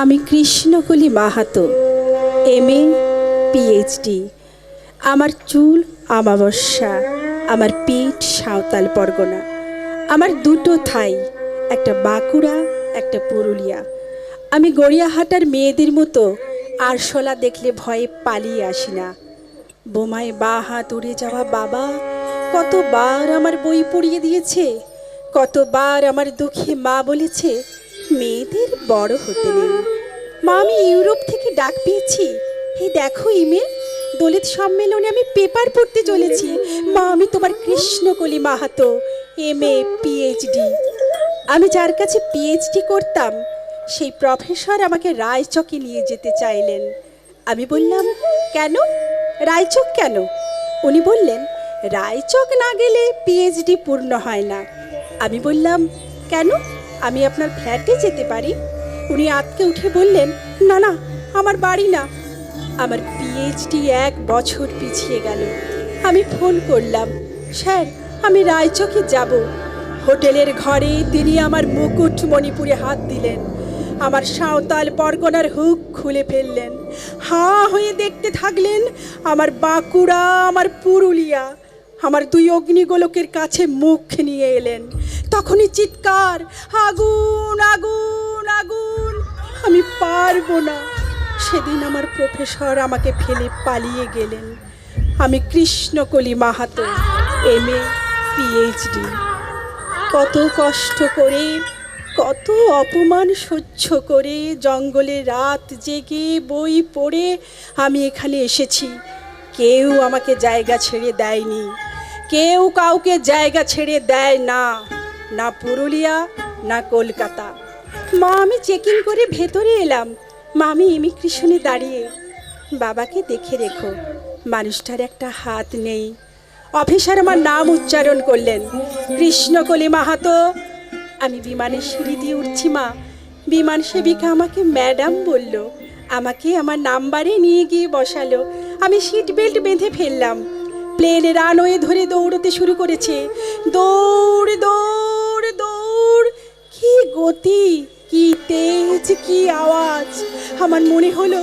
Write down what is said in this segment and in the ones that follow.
আমি Krishnakoli Mahato, MA PhD। আমার চুল আমাবস্যা, আমার পিঠ সাঁওতাল পরগনা। আমার দুটো থাই, একটা বাঁকুড়া, একটা পুরুলিয়া। আমি গড়িয়াহাটার মেয়েদের মতো আরশোলা দেখলে ভয়ে পালিয়ে আসি না। বোমায় বাঁ হাত উড়ে যাওয়া বাবা কতবার আমার বই পড়িয়ে দিয়েছে, কতবার আমার দুঃখে মা বলেছে মেয়েদের বড় হতে নেই। মা, আমি ইউরোপ থেকে ডাক পেয়েছি, এই দেখো ইমেল, দলিত সম্মেলনে আমি পেপার পড়তে চলেছি। মা, আমি তোমার কৃষ্ণকলি মাহাতো, MA PhD। আমি যার কাছে PhD করতাম সেই প্রফেসর আমাকে রায়চকে নিয়ে যেতে চাইলেন। আমি বললাম, কেন? রায়চক কেন? উনি বললেন, রায়চক না গেলে PhD পূর্ণ হয় না। আমি বললাম, কেন? আমি আপনার ফ্ল্যাটে যেতে পারি। উনি আঁতকে উঠে বললেন, না না, আমার বাড়ি না। আমার PhD 1 বছর পিছিয়ে গেল। আমি ফোন করলাম, স্যার আমি রায়চকে যাব। হোটেলের ঘরে তিনি আমার মুকুট মণিপুরে হাত দিলেন, আমার সাঁওতাল পরগনার হুক খুলে ফেললেন। হাঁ হয়ে দেখতে থাকলেন আমার বাঁকুড়া, আমার পুরুলিয়া। আমার 2 অগ্নিগোলকের কাছে মুখ নিয়ে এলেন। তখনই চিৎকার, আগুন আগুন আগুন! আমি পারবো না। সেদিন আমার প্রফেসর আমাকে ফেলে পালিয়ে গেলেন। আমি কৃষ্ণকলি মাহাতো, MA PhD। কত কষ্ট করে, কত অপমান সহ্য করে, জঙ্গলে রাত জেগে বই পড়ে আমি এখানে এসেছি। কেউ আমাকে জায়গা ছেড়ে দেয়নি, কেউ কাউকে জায়গা ছেড়ে দেয় না, না পুরুলিয়া না কলকাতা। মা, আমি চেকিং করে ভেতরে এলাম। মা, আমি ইমিগ্রেশনে দাঁড়িয়ে। বাবাকে দেখে রেখো, মানুষটার একটা হাত নেই। অফিসার আমার নাম উচ্চারণ করলেন, কৃষ্ণকলি মাহাতো। আমি বিমানের সিঁড়ি দিয়ে উঠছি মা, বিমান সেবিকা আমাকে ম্যাডাম বলল, আমাকে আমার নাম্বারে নিয়ে গিয়ে বসালো। আমি সিট বেল্ট বেঁধে ফেললাম। প্লেন রানওয়ে ধরে দৌড়তে শুরু করেছে। দৌড় দৌড় দৌড়! কি গতি, কি তেজ, কি আওয়াজ! আমার মনে হলো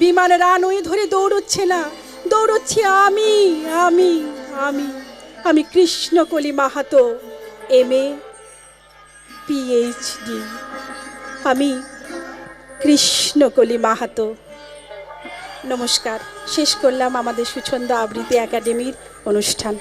বিমান রানওয়ে ধরে দৌড়চ্ছে না, দৌড়চ্ছি আমি আমি আমি আমি কৃষ্ণকলি মাহাতো, MA PhD। আমি কৃষ্ণকলি মাহাতো। নমস্কার। শেষ করলাম আমাদের সুছন্দ আবৃত্তি একাডেমির অনুষ্ঠান।